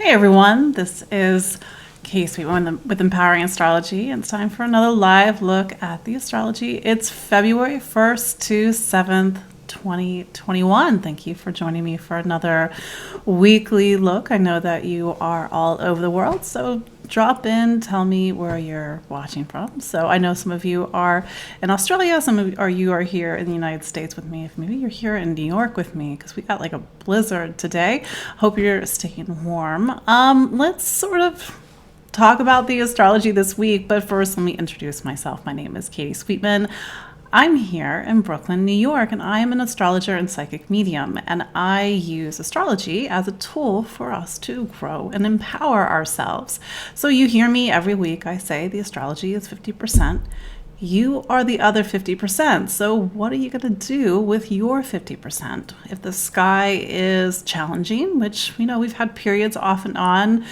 Hey everyone, this is Case with Empowering Astrology, and it's time for another live look at the astrology. It's February 1st to 7th, 2021. Thank you for joining me for another weekly look. I know that you are all over the world, so drop in, tell me where you're watching from. So I know some of you are in Australia, some of you are here in the United States with me. If maybe you're here in New York with me, because we got like a blizzard today. Hope you're staying warm. Let's sort of talk about the astrology this week, but first let me introduce myself. My name is Katie Sweetman. I'm here in Brooklyn, New York, and I am an astrologer and psychic medium, and I use astrology as a tool for us to grow and empower ourselves. So you hear me every week, I say the astrology is 50%. You are the other 50%. So what are you going to do with your 50%? If the sky is challenging, which, we've had periods off and on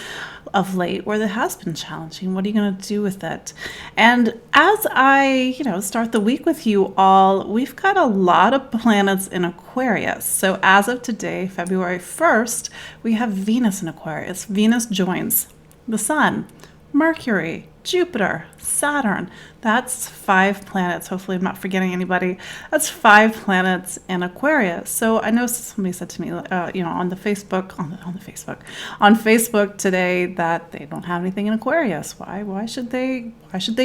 of late where it has been challenging, what are you going to do with it? And as I, start the week with you all, we've got a lot of planets in Aquarius. So as of today, February 1st, we have Venus in Aquarius. Venus joins the Sun, Mercury, Jupiter, Saturn. That's 5 planets. Hopefully I'm not forgetting anybody. That's 5 planets in Aquarius. So I know somebody said to me, on Facebook today that they don't have anything in Aquarius. Why should they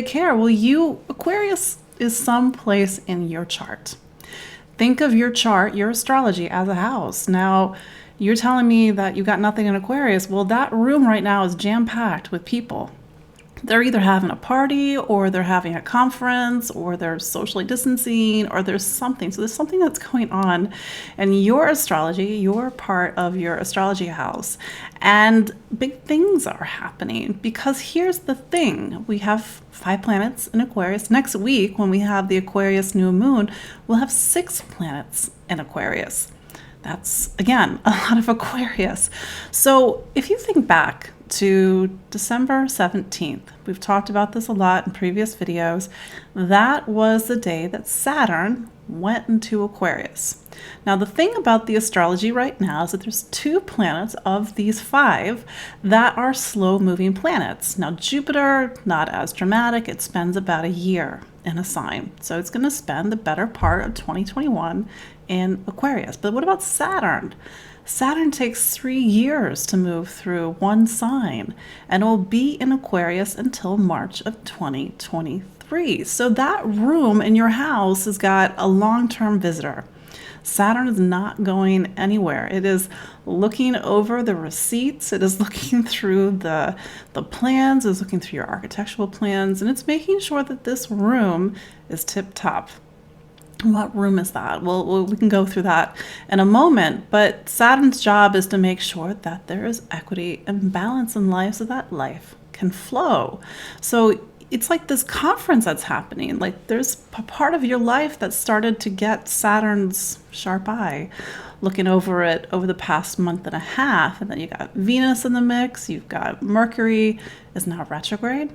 care? Well, Aquarius is someplace in your chart. Think of your chart, your astrology, as a house. Now, you're telling me that you got nothing in Aquarius. Well, that room right now is jam-packed with people. They're either having a party, or they're having a conference, or they're socially distancing, or there's something. So there's something that's going on in your astrology, your part of your astrology house. And big things are happening, because here's the thing. We have 5 planets in Aquarius. Next week, when we have the Aquarius new moon, we'll have 6 planets in Aquarius. That's, again, a lot of Aquarius. So if you think back to December 17th, we've talked about this a lot in previous videos, that was the day that Saturn went into Aquarius. Now, the thing about the astrology right now is that there's 2 planets of these 5 that are slow-moving planets. Now, Jupiter, not as dramatic. It spends about a year in a sign. So it's going to spend the better part of 2021 in Aquarius. But what about Saturn? Saturn takes 3 years to move through one sign, and it will be in Aquarius until March of 2023. So that room in your house has got a long-term visitor. Saturn is not going anywhere. It is looking over the receipts. It is looking through the plans. It's looking through your architectural plans, and it's making sure that this room is tip-top. What room is that? Well, we can go through that in a moment, but Saturn's job is to make sure that there is equity and balance in life so that life can flow. So it's like this conference that's happening. Like, there's a part of your life that started to get Saturn's sharp eye looking over it over the past month and a half. And then you got Venus in the mix. You've got Mercury is now retrograde.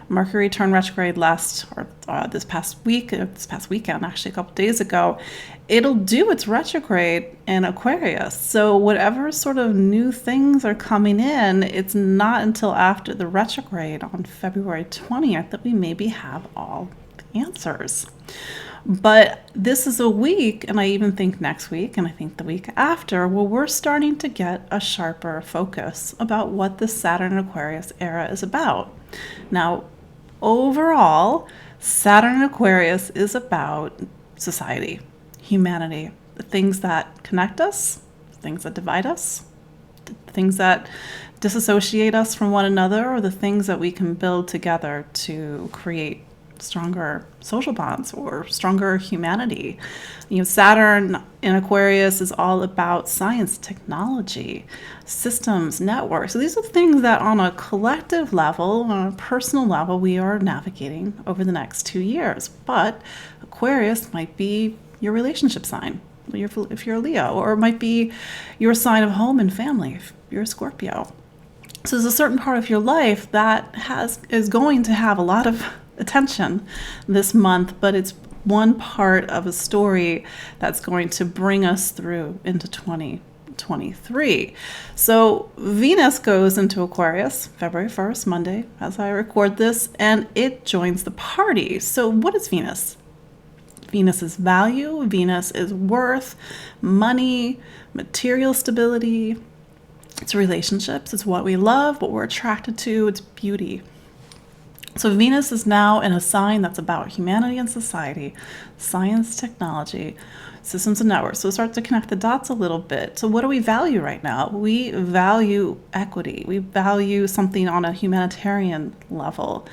Mercury turned retrograde this past weekend, actually a couple days ago. It'll do its retrograde in Aquarius. So whatever sort of new things are coming in, it's not until after the retrograde on February 20th that we maybe have all the answers. But this is a week, and I even think next week, and I think the week after, where we're starting to get a sharper focus about what the Saturn Aquarius era is about. Now, overall, Saturn Aquarius is about society, humanity, the things that connect us, the things that divide us, the things that disassociate us from one another, or the things that we can build together to create stronger social bonds or stronger humanity. Saturn in Aquarius is all about science, technology, systems, networks. So these are things that on a collective level, on a personal level, we are navigating over the next 2 years. But Aquarius might be your relationship sign if you're a Leo, or it might be your sign of home and family if you're a Scorpio. So there's a certain part of your life that is going to have a lot of attention this month, but it's one part of a story that's going to bring us through into 20 2023. So Venus goes into Aquarius February 1st, Monday, as I record this, and it joins the party. So what is Venus? Venus is value, Venus is worth, money, material stability. It's relationships, it's what we love, what we're attracted to, it's beauty. So Venus is now in a sign that's about humanity and society, science, technology, systems and networks. So start to connect the dots a little bit. So what do we value right now? We value equity. We value something on a humanitarian level.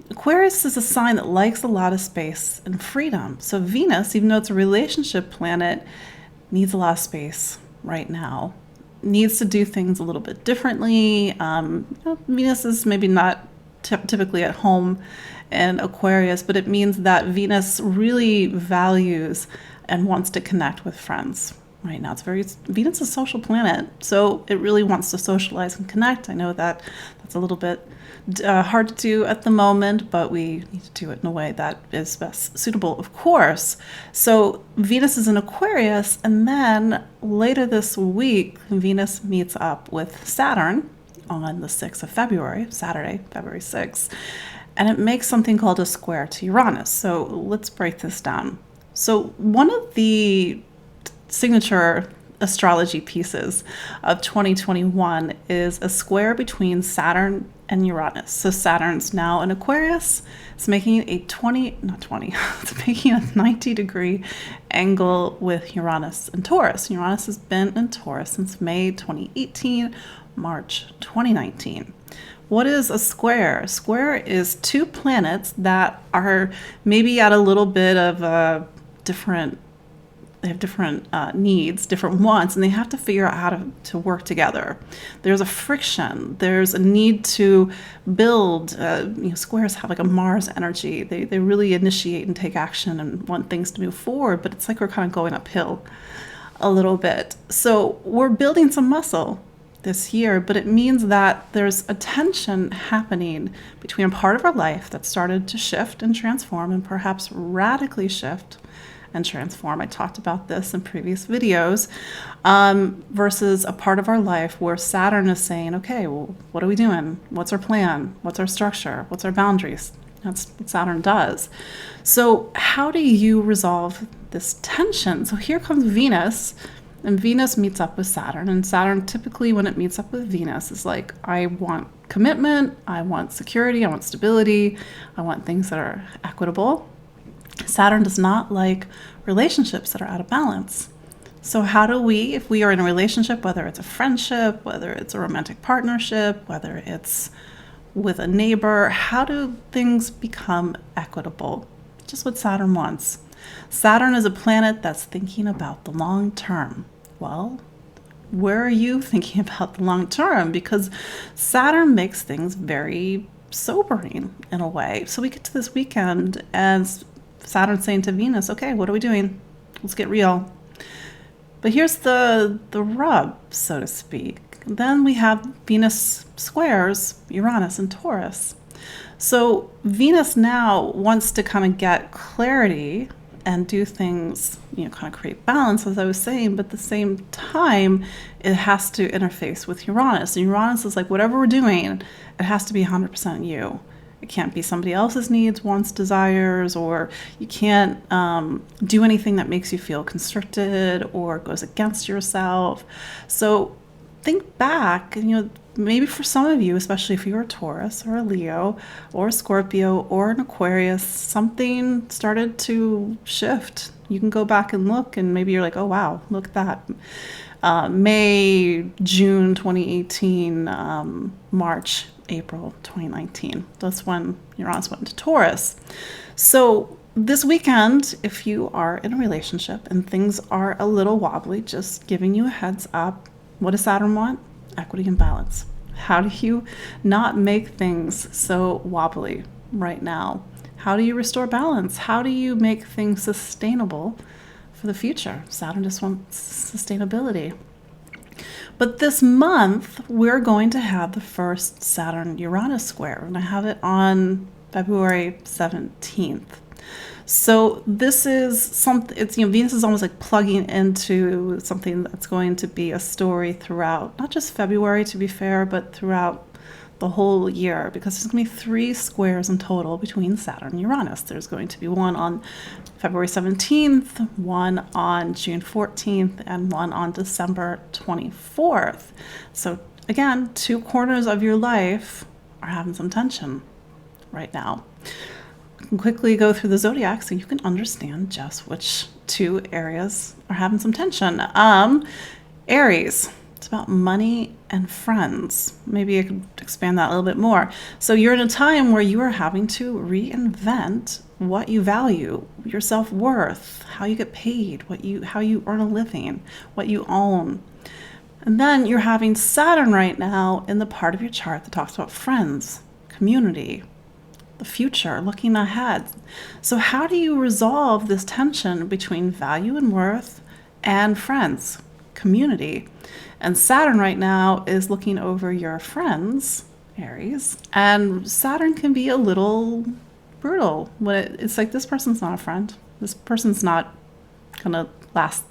Aquarius is a sign that likes a lot of space and freedom. So Venus, even though it's a relationship planet, needs a lot of space right now. Needs to do things a little bit differently. Venus is maybe not typically at home in Aquarius, but it means that Venus really values and wants to connect with friends right now. Venus is a social planet, so it really wants to socialize and connect. I know that that's a little bit hard to do at the moment, but we need to do it in a way that is best suitable, of course. So Venus is in Aquarius, and then later this week, Venus meets up with Saturn on the 6th of February, Saturday, February 6th, and it makes something called a square to Uranus. So let's break this down. So one of the signature astrology pieces of 2021 is a square between Saturn and Uranus. So Saturn's now in Aquarius. It's making it's making a 90-degree angle with Uranus and Taurus. Uranus has been in Taurus since May 2018, March 2019. What is a square? A square is two planets that are maybe at a little bit of a different needs, different wants, and they have to figure out how to work together. There's a friction. There's a need to build. Squares have like a Mars energy. They really initiate and take action and want things to move forward, but it's like we're kind of going uphill a little bit. So we're building some muscle this year, but it means that there's a tension happening between a part of our life that started to shift and transform and perhaps radically shift and transform. I talked about this in previous videos, versus a part of our life where Saturn is saying, okay, well, what are we doing? What's our plan? What's our structure? What's our boundaries? That's what Saturn does. So how do you resolve this tension? So here comes Venus, and Venus meets up with Saturn. And Saturn, typically when it meets up with Venus, is like, I want commitment, I want security, I want stability, I want things that are equitable. Saturn does not like relationships that are out of balance. So how do we, if we are in a relationship, whether it's a friendship, whether it's a romantic partnership, whether it's with a neighbor, how do things become equitable? Just what Saturn wants. Saturn is a planet that's thinking about the long term. Well, where are you thinking about the long term? Because Saturn makes things very sobering in a way. So we get to this weekend and Saturn saying to Venus, okay, what are we doing? Let's get real. But here's the rub, so to speak. Then we have Venus squares Uranus and Taurus. So Venus now wants to kind of get clarity and do things, kind of create balance, as I was saying, but at the same time, it has to interface with Uranus. And Uranus is like, whatever we're doing, it has to be 100% you. It can't be somebody else's needs, wants, desires, or you can't do anything that makes you feel constricted or goes against yourself. So think back, maybe for some of you, especially if you're a Taurus or a Leo or a Scorpio or an Aquarius, something started to shift. You can go back and look, and maybe you're like, oh, wow, look at that. May, June 2018, March, April 2019. That's when Uranus went into Taurus. So this weekend, if you are in a relationship and things are a little wobbly, just giving you a heads up, what does Saturn want? Equity and balance. How do you not make things so wobbly right now? How do you restore balance? How do you make things sustainable for the future? Saturn just wants sustainability. But this month, we're going to have the first Saturn-Uranus square. We're going to have it on February 17th. So this is something, it's, Venus is almost like plugging into something that's going to be a story throughout, not just February to be fair, but throughout the whole year, because there's going to be 3 squares in total between Saturn and Uranus. There's going to be one on February 17th, one on June 14th, and one on December 24th. So again, 2 corners of your life are having some tension right now. I can quickly go through the zodiac so you can understand just which 2 areas are having some tension. Aries. It's about money and friends. Maybe I could expand that a little bit more. So you're in a time where you are having to reinvent what you value, your self-worth, how you get paid, how you earn a living, what you own. And then you're having Saturn right now in the part of your chart that talks about friends, community, the future, looking ahead. So how do you resolve this tension between value and worth and friends, community? And Saturn right now is looking over your friends, Aries, and Saturn can be a little brutal. It's like, this person's not a friend. This person's not going to last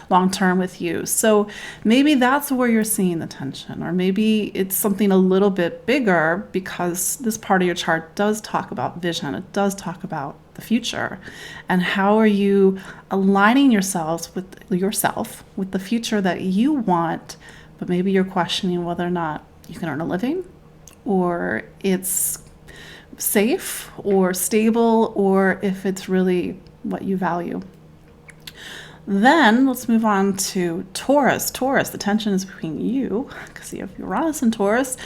long term with you. So maybe that's where you're seeing the tension, or maybe it's something a little bit bigger, because this part of your chart does talk about vision. It does talk about the future, and how are you aligning yourself with the future that you want, but maybe you're questioning whether or not you can earn a living, or it's safe or stable, or if it's really what you value. Then let's move on to Taurus. Taurus, the tension is between you, because you have Uranus in Taurus,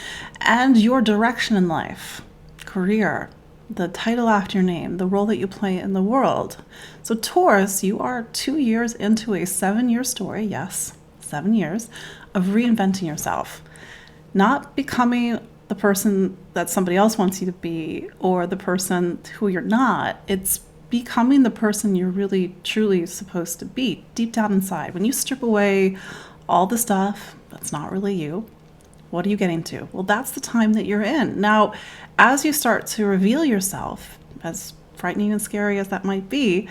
and your direction in life, career, the title after your name, the role that you play in the world. So Taurus, you are 2 years into a 7-year story, yes, 7 years, of reinventing yourself. Not becoming the person that somebody else wants you to be, or the person who you're not. It's becoming the person you're really, truly supposed to be, deep down inside. When you strip away all the stuff that's not really you, what are you getting to? Well, that's the time that you're in. Now, as you start to reveal yourself, as frightening and scary as that might be,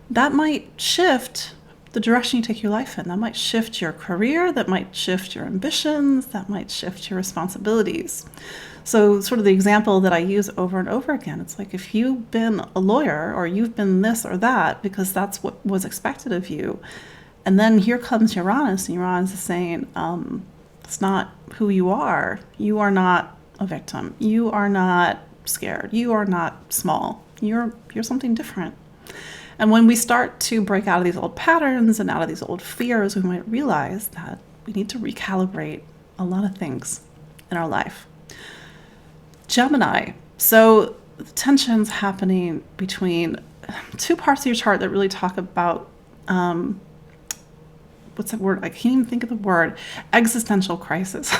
that might shift the direction you take your life in. That might shift your career, that might shift your ambitions, that might shift your responsibilities. So sort of the example that I use over and over again, it's like, if you've been a lawyer, or you've been this or that because that's what was expected of you, and then here comes Uranus, and Uranus is saying, it's not who you are. You are not a victim. You are not scared. You are not small. You're something different. And when we start to break out of these old patterns and out of these old fears, we might realize that we need to recalibrate a lot of things in our life. Gemini. So the tension's happening between 2 parts of your chart that really talk about, what's that word? I can't even think of the word. Existential crisis.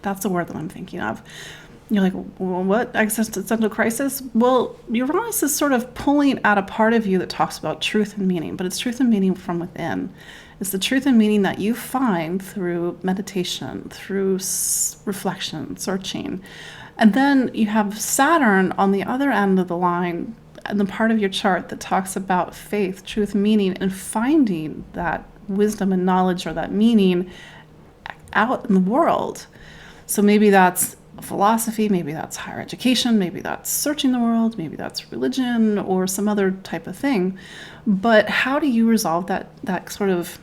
That's the word that I'm thinking of. You're like, well, what? Existential crisis? Well, Uranus is sort of pulling at a part of you that talks about truth and meaning, but it's truth and meaning from within. It's the truth and meaning that you find through meditation, through reflection, searching. And then you have Saturn on the other end of the line, and the part of your chart that talks about faith, truth, meaning, and finding that wisdom and knowledge, or that meaning, out in the world. So maybe that's philosophy, maybe that's higher education, maybe that's searching the world, maybe that's religion, or some other type of thing. But how do you resolve that sort of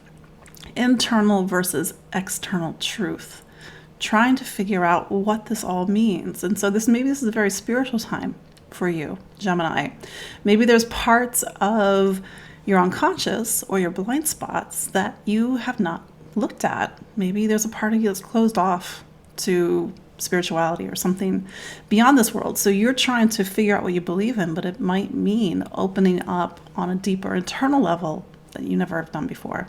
internal versus external truth? Trying to figure out what this all means. And so maybe this is a very spiritual time for you, Gemini. Maybe there's parts of your unconscious or your blind spots that you have not looked at. Maybe there's a part of you that's closed off to spirituality or something beyond this world. So you're trying to figure out what you believe in, but it might mean opening up on a deeper internal level that you never have done before.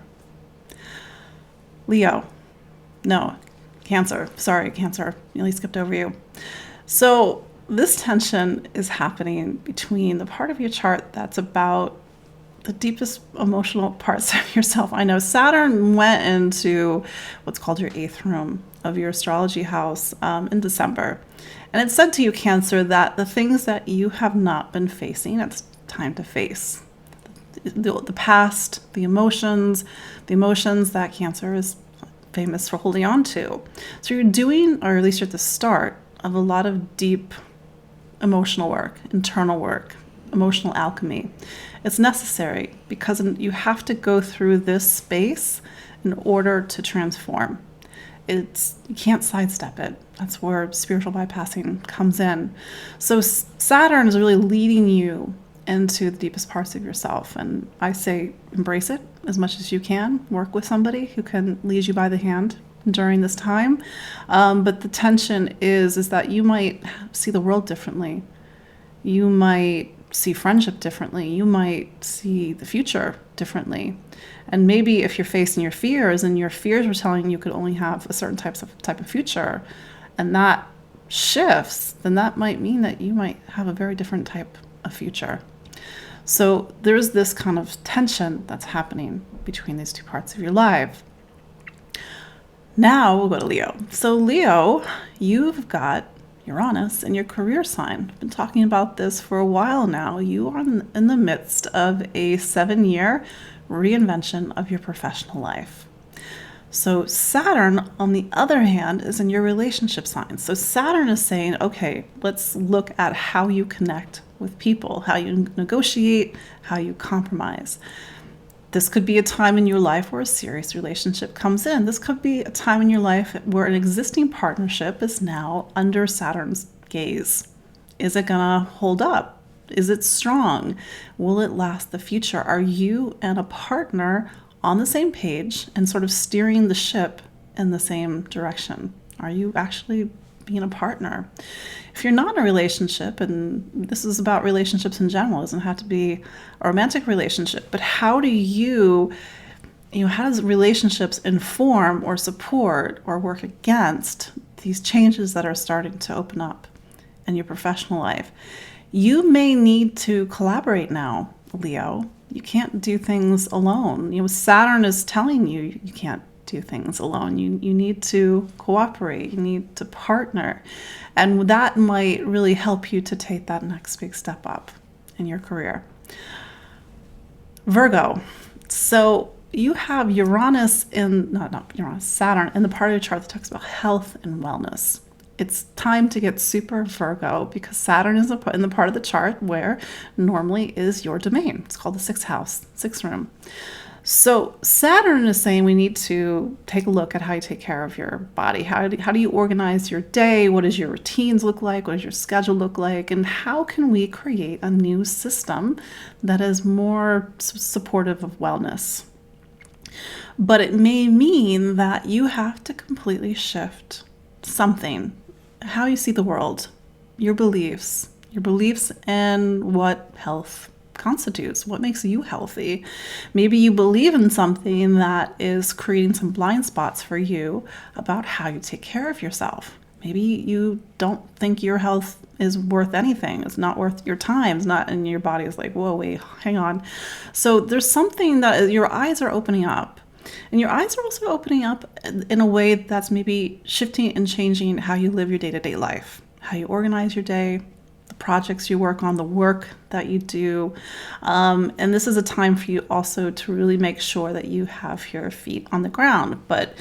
Cancer. Sorry, Cancer. Nearly skipped over you. So this tension is happening between the part of your chart that's about the deepest emotional parts of yourself. I know Saturn went into what's called your 8th room of your astrology house in December. And it said to you, Cancer, that the things that you have not been facing, it's time to face. The past, the emotions that Cancer is famous for holding on to. So you're doing, or at least you're at the start of a lot of deep emotional work, internal work, emotional alchemy. It's necessary because you have to go through this space in order to transform. You can't sidestep it. That's where spiritual bypassing comes in. So Saturn is really leading you into the deepest parts of yourself. And I say embrace it as much as you can. Work with somebody who can lead you by the hand during this time. But the tension is that you might see the world differently. You might see friendship differently. You might see the future differently. And maybe if you're facing your fears and your fears were telling you could only have a certain type of future, and that shifts, then that might mean that you might have a very different type of future. So there's this kind of tension that's happening between these two parts of your life. Now we'll go to Leo. So Leo, you've got Uranus in your career sign. I've been talking about this for a while now. You are in the midst of a 7-year reinvention of your professional life. So Saturn, on the other hand, is in your relationship sign. So Saturn is saying, okay, let's look at how you connect with people, how you negotiate, how you compromise. This could be a time in your life where a serious relationship comes in. This could be a time in your life where an existing partnership is now under Saturn's gaze. Is it gonna hold up? Is it strong? Will it last the future? Are you and a partner on the same page and sort of steering the ship in the same direction? Are you actually being a partner? If you're not in a relationship, and this is about relationships in general, it doesn't have to be a romantic relationship, but how does relationships inform or support or work against these changes that are starting to open up in your professional life? You may need to collaborate now, Leo. You can't do things alone. Saturn is telling you you can't do things alone. You need to cooperate. You need to partner. And that might really help you to take that next big step up in your career. Virgo. So you have Uranus Saturn in the part of your chart that talks about health and wellness. It's time to get super Virgo because Saturn is in the part of the chart where normally is your domain. It's called the 6th house, 6th room. So Saturn is saying we need to take a look at how you take care of your body. How do you organize your day? What does your routines look like? What does your schedule look like? And how can we create a new system that is more supportive of wellness? But it may mean that you have to completely shift something, how you see the world, your beliefs and what health constitutes, what makes you healthy. Maybe you believe in something that is creating some blind spots for you about how you take care of yourself. Maybe you don't think your health is worth anything. It's not worth your time. It's not, and your body is like, whoa, wait, hang on. So there's something that your eyes are opening up. And your eyes are also opening up in a way that's maybe shifting and changing how you live your day-to-day life, how you organize your day, the projects you work on, the work that you do. And this is a time for you also to really make sure that you have your feet on the ground. But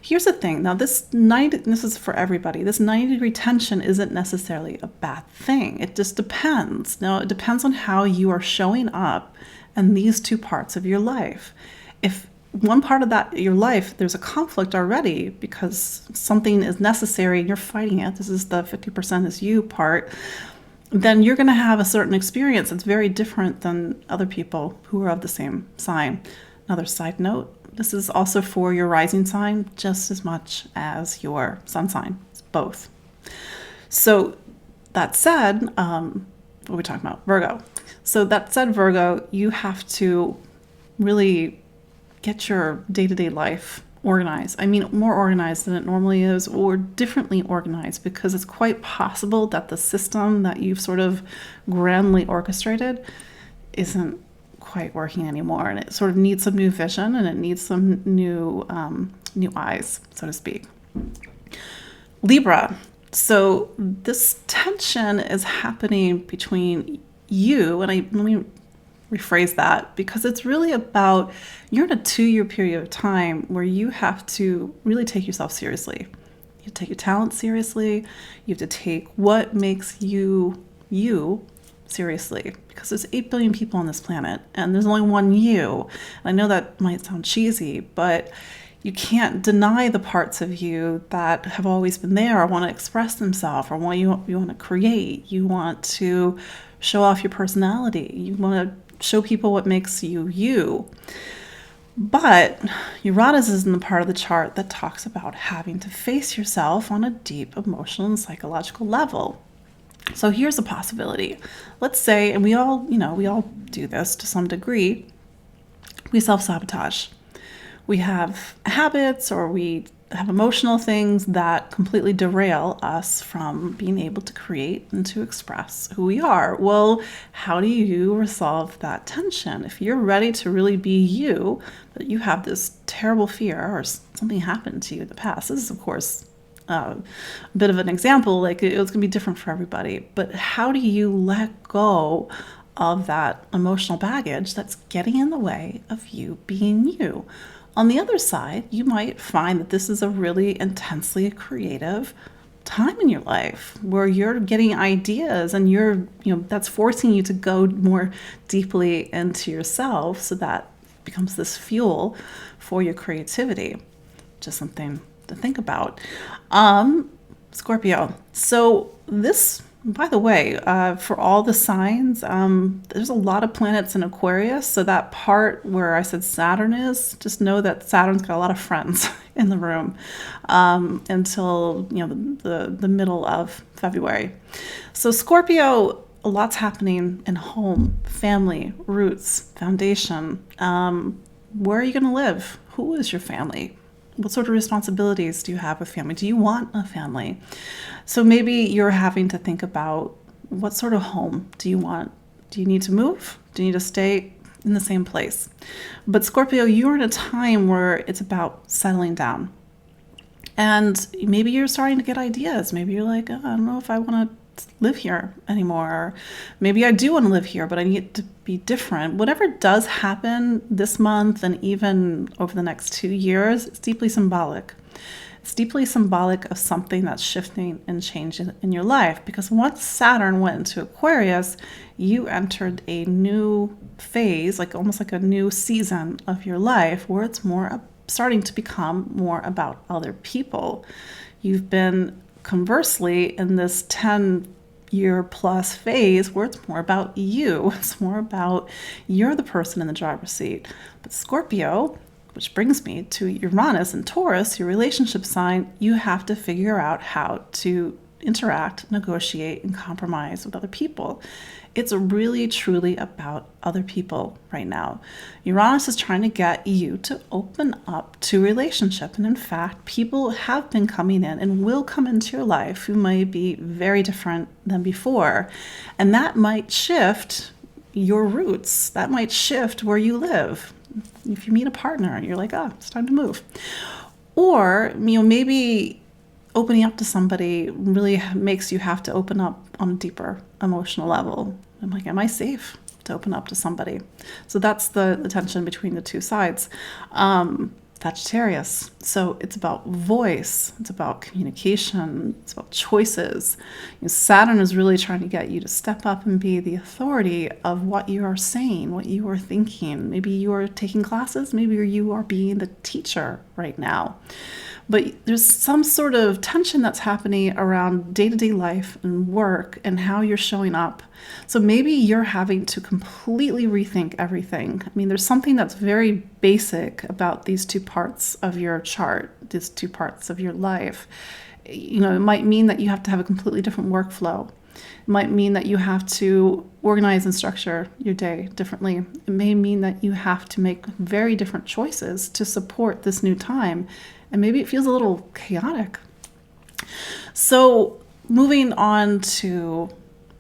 here's the thing. Now, this is for everybody. This 90-degree tension isn't necessarily a bad thing. It just depends. Now, it depends on how you are showing up in these two parts of your life. If one part of that your life, there's a conflict already because something is necessary and you're fighting it. This is the 50% is you part. Then you're going to have a certain experience that's very different than other people who are of the same sign. Another side note, this is also for your rising sign just as much as your sun sign. It's both. So that said, what are we talking about? Virgo. So that said, Virgo, you have to really get your day-to-day life organized. I mean, more organized than it normally is, or differently organized, because it's quite possible that the system that you've sort of grandly orchestrated isn't quite working anymore, and it sort of needs some new vision, and it needs some new eyes, so to speak. Libra. So this tension is happening between you, and let me rephrase that, because it's really about, you're in a 2-year period of time where you have to really take yourself seriously. You take your talent seriously. You have to take what makes you you seriously, because there's 8 billion people on this planet and there's only one you. And I know that might sound cheesy, but you can't deny the parts of you that have always been there or want to express themselves, or you want to create. You want to show off your personality. You want to show people what makes you you. But Uranus is in the part of the chart that talks about having to face yourself on a deep emotional and psychological level. So here's a possibility. Let's say, and we all do this to some degree, we self-sabotage. We have habits, or we have emotional things that completely derail us from being able to create and to express who we are. Well, how do you resolve that tension? If you're ready to really be you, but you have this terrible fear or something happened to you in the past. This is, of course, a bit of an example. Like, it's going to be different for everybody. But how do you let go of that emotional baggage that's getting in the way of you being you? On the other side, you might find that this is a really intensely creative time in your life where you're getting ideas, and that's forcing you to go more deeply into yourself, so that becomes this fuel for your creativity. Just something to think about. Scorpio. So this, by the way, for all the signs, there's a lot of planets in Aquarius. So that part where I said Saturn is, just know that Saturn's got a lot of friends in the room until the middle of February. So Scorpio, a lot's happening in home, family, roots, foundation. Where are you going to live? Who is your family? What sort of responsibilities do you have with family? Do you want a family? So maybe you're having to think about, what sort of home do you want? Do you need to move? Do you need to stay in the same place? But Scorpio, you're in a time where it's about settling down. And maybe you're starting to get ideas. Maybe you're like, oh, I don't know if I want to live here anymore. Or maybe I do want to live here, but I need to be different. Whatever does happen this month and even over the next 2 years, it's deeply symbolic. It's deeply symbolic of something that's shifting and changing in your life, because once Saturn went into Aquarius, you entered a new phase, like almost like a new season of your life, where it's starting to become more about other people. You've been conversely in this 10-year plus phase where it's more about you. It's more about, you're the person in the driver's seat. But Scorpio, which brings me to Uranus and Taurus, your relationship sign, you have to figure out how to interact, negotiate, and compromise with other people. It's really, truly about other people right now. Uranus is trying to get you to open up to relationship. And in fact, people have been coming in and will come into your life who might be very different than before. And that might shift your roots. That might shift where you live. If you meet a partner, you're like, oh, it's time to move. Or, maybe opening up to somebody really makes you have to open up on a deeper emotional level. I'm like, am I safe to open up to somebody? So that's the tension between the two sides. Sagittarius. So it's about voice. It's about communication. It's about choices. Saturn is really trying to get you to step up and be the authority of what you are saying, what you are thinking. Maybe you are taking classes. Maybe you are being the teacher right now. But there's some sort of tension that's happening around day-to-day life and work and how you're showing up. So maybe you're having to completely rethink everything. I mean, there's something that's very basic about these two parts of your chart, these two parts of your life. It might mean that you have to have a completely different workflow. It might mean that you have to organize and structure your day differently. It may mean that you have to make very different choices to support this new time. And maybe it feels a little chaotic. So moving on to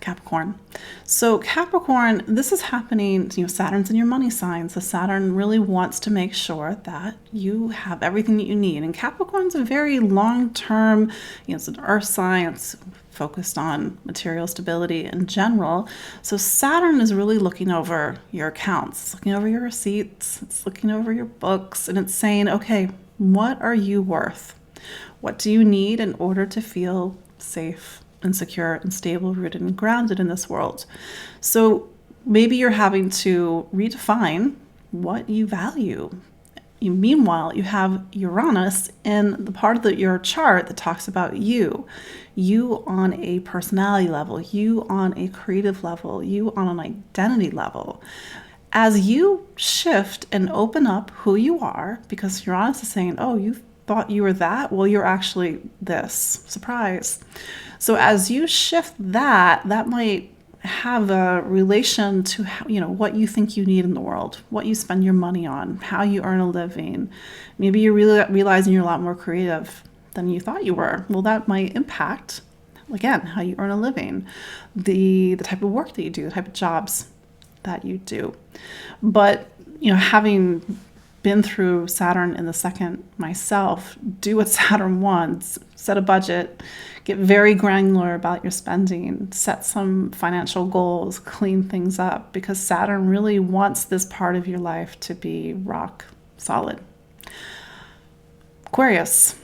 Capricorn. So Capricorn, this is happening, Saturn's in your money sign. So Saturn really wants to make sure that you have everything that you need. And Capricorn's a very long-term, it's an earth sign. It's focused on material stability in general. So Saturn is really looking over your accounts. It's looking over your receipts. It's looking over your books. And it's saying, okay, what are you worth? What do you need in order to feel safe and secure and stable, rooted and grounded in this world? So maybe you're having to redefine what you value. Meanwhile, you have Uranus in the part of your chart that talks about you on a personality level, you on a creative level, you on an identity level. As you shift and open up who you are, because Uranus is saying, oh, you thought you were that? Well, you're actually this. Surprise. So as you shift that might have a relation to how, what you think you need in the world, what you spend your money on, how you earn a living. Maybe you're realizing you're a lot more creative than you thought you were. Well, that might impact, again, how you earn a living, the type of work that you do, the type of jobs that you do. But, having been through Saturn in the second myself, do what Saturn wants, set a budget, get very granular about your spending, set some financial goals, clean things up, because Saturn really wants this part of your life to be rock solid. Aquarius.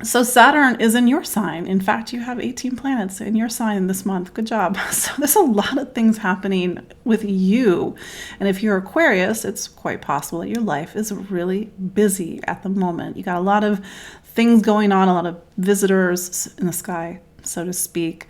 So Saturn is in your sign. In fact, you have 18 planets in your sign this month. Good job. So there's a lot of things happening with you. And if you're Aquarius, it's quite possible that your life is really busy at the moment. You got a lot of things going on, a lot of visitors in the sky, so to speak.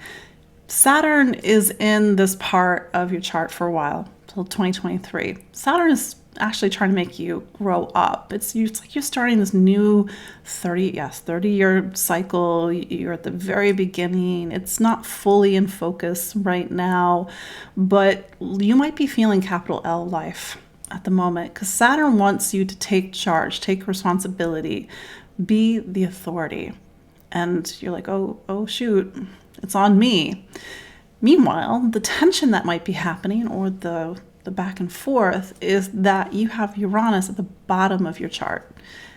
Saturn is in this part of your chart for a while, till 2023. Saturn is actually trying to make you grow up. It's like you're starting this new 30-year cycle. You're at the very beginning. It's not fully in focus right now, but you might be feeling capital L life at the moment, because Saturn wants you to take charge, take responsibility, be the authority. And you're like, oh shoot, it's on me. Meanwhile, the tension that might be happening, or the back and forth, is that you have Uranus at the bottom of your chart.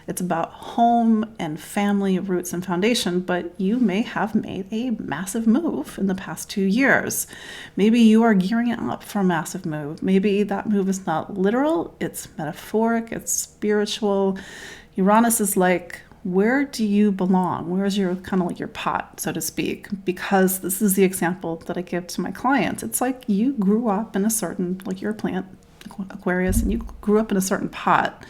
It's about home and family, roots and foundation, but you may have made a massive move in the past 2 years. Maybe you are gearing up for a massive move. Maybe that move is not literal, it's metaphoric, it's spiritual. Uranus is like, where do you belong? Where's your kind of like your pot, so to speak? Because this is the example that I give to my clients. It's like you grew up in a certain, like you're a plant, Aquarius, and you grew up in a certain pot.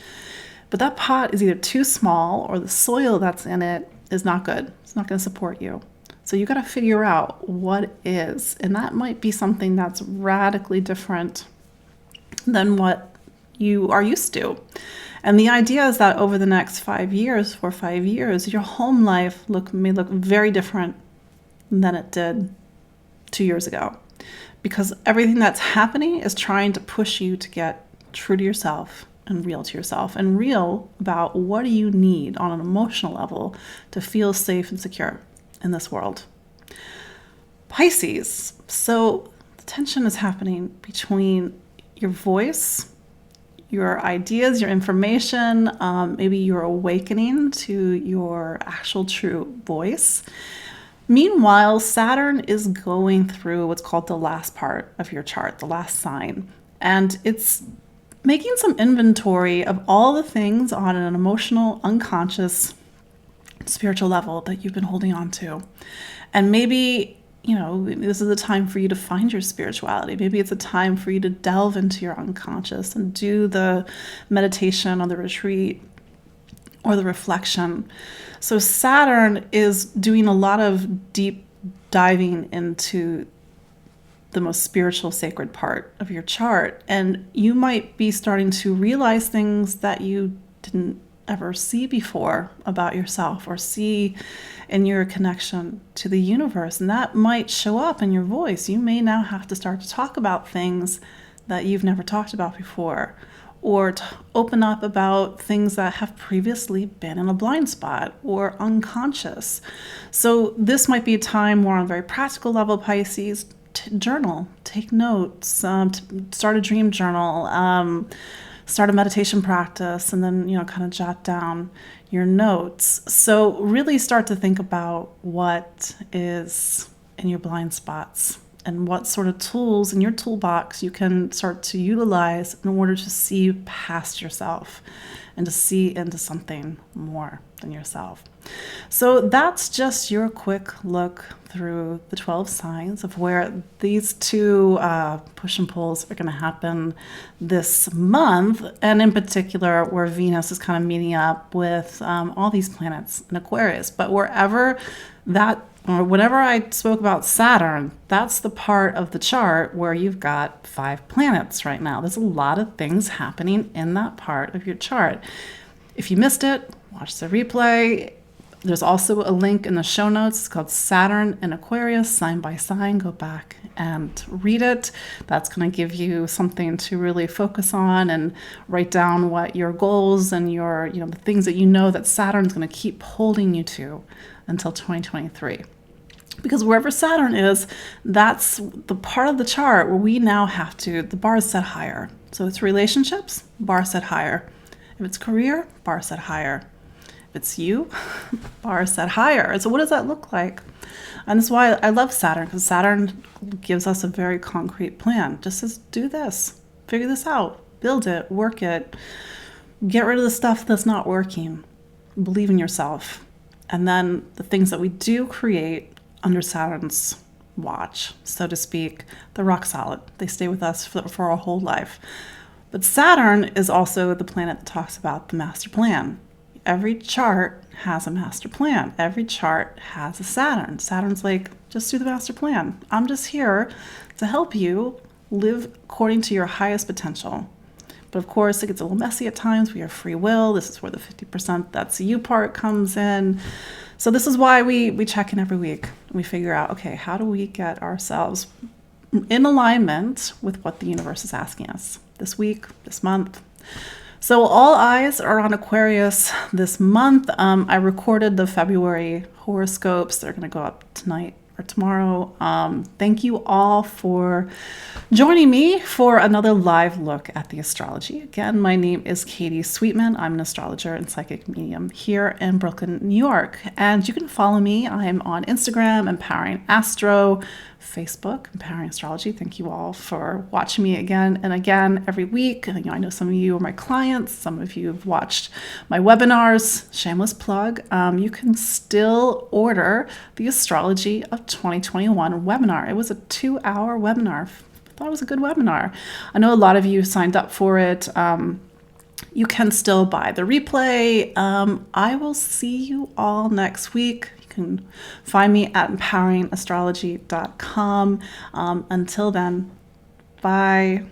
But that pot is either too small, or the soil that's in it is not good. It's not going to support you. So you got to figure out what is. And that might be something that's radically different than what you are used to. And the idea is that over the next 5 years, 4 or 5 years, your home life may look very different than it did 2 years ago. Because everything that's happening is trying to push you to get true to yourself and real to yourself, and real about what do you need on an emotional level to feel safe and secure in this world. Pisces. So the tension is happening between your voice, your ideas, your information, maybe you're awakening to your actual true voice. Meanwhile, Saturn is going through what's called the last part of your chart, the last sign. And it's making some inventory of all the things on an emotional, unconscious, spiritual level that you've been holding on to. And maybe this is a time for you to find your spirituality. Maybe it's a time for you to delve into your unconscious and do the meditation or the retreat or the reflection. So Saturn is doing a lot of deep diving into the most spiritual, sacred part of your chart. And you might be starting to realize things that you didn't ever see before about yourself, or see in your connection to the universe. And that might show up in your voice. You may now have to start to talk about things that you've never talked about before, or to open up about things that have previously been in a blind spot or unconscious. So this might be a time more on a very practical level, Pisces, journal, take notes, start a dream journal, start a meditation practice, and then, kind of jot down your notes. So really start to think about what is in your blind spots and what sort of tools in your toolbox you can start to utilize in order to see past yourself and to see into something more than yourself. So that's just your quick look through the 12 signs of where these two push and pulls are going to happen this month, and in particular where Venus is kind of meeting up with all these planets in Aquarius. But wherever that, or whenever I spoke about Saturn, that's the part of the chart where you've got 5 planets right now. There's a lot of things happening in that part of your chart. If you missed it, watch the replay. There's also a link in the show notes. It's called Saturn and Aquarius, sign by sign. Go back and read it. That's going to give you something to really focus on and write down what your goals and your, the things that that Saturn's going to keep holding you to until 2023. Because wherever Saturn is, that's the part of the chart where we now have to, the bar is set higher. So it's relationships, bar set higher. If it's career, bar set higher. If it's you, bar set higher. So what does that look like? And that's why I love Saturn, because Saturn gives us a very concrete plan. Just says, do this, figure this out, build it, work it, get rid of the stuff that's not working, believe in yourself. And then the things that we do create under Saturn's watch, so to speak, they're rock solid. They stay with us for our whole life. But Saturn is also the planet that talks about the master plan. Every chart has a master plan. Every chart has a Saturn. Saturn's like, just do the master plan. I'm just here to help you live according to your highest potential. But of course, it gets a little messy at times. We have free will. This is where the 50% that's you part comes in. So this is why we check in every week. We figure out, okay, how do we get ourselves in alignment with what the universe is asking us this week, this month. So all eyes are on Aquarius this month. I recorded the February horoscopes. They're going to go up tonight or tomorrow. Thank you all for joining me for another live look at the astrology. Again, my name is Katie Sweetman. I'm an astrologer and psychic medium here in Brooklyn, New York. And you can follow me. I'm on Instagram, Empowering Astro, Facebook, Empowering Astrology. Thank you all for watching me again and again every week. And, I know some of you are my clients. Some of you have watched my webinars. Shameless plug. You can still order the Astrology of 2021 webinar. It was a 2-hour webinar. I thought it was a good webinar. I know a lot of you signed up for it. You can still buy the replay. I will see you all next week. You can find me at empoweringastrology.com. Until then, bye.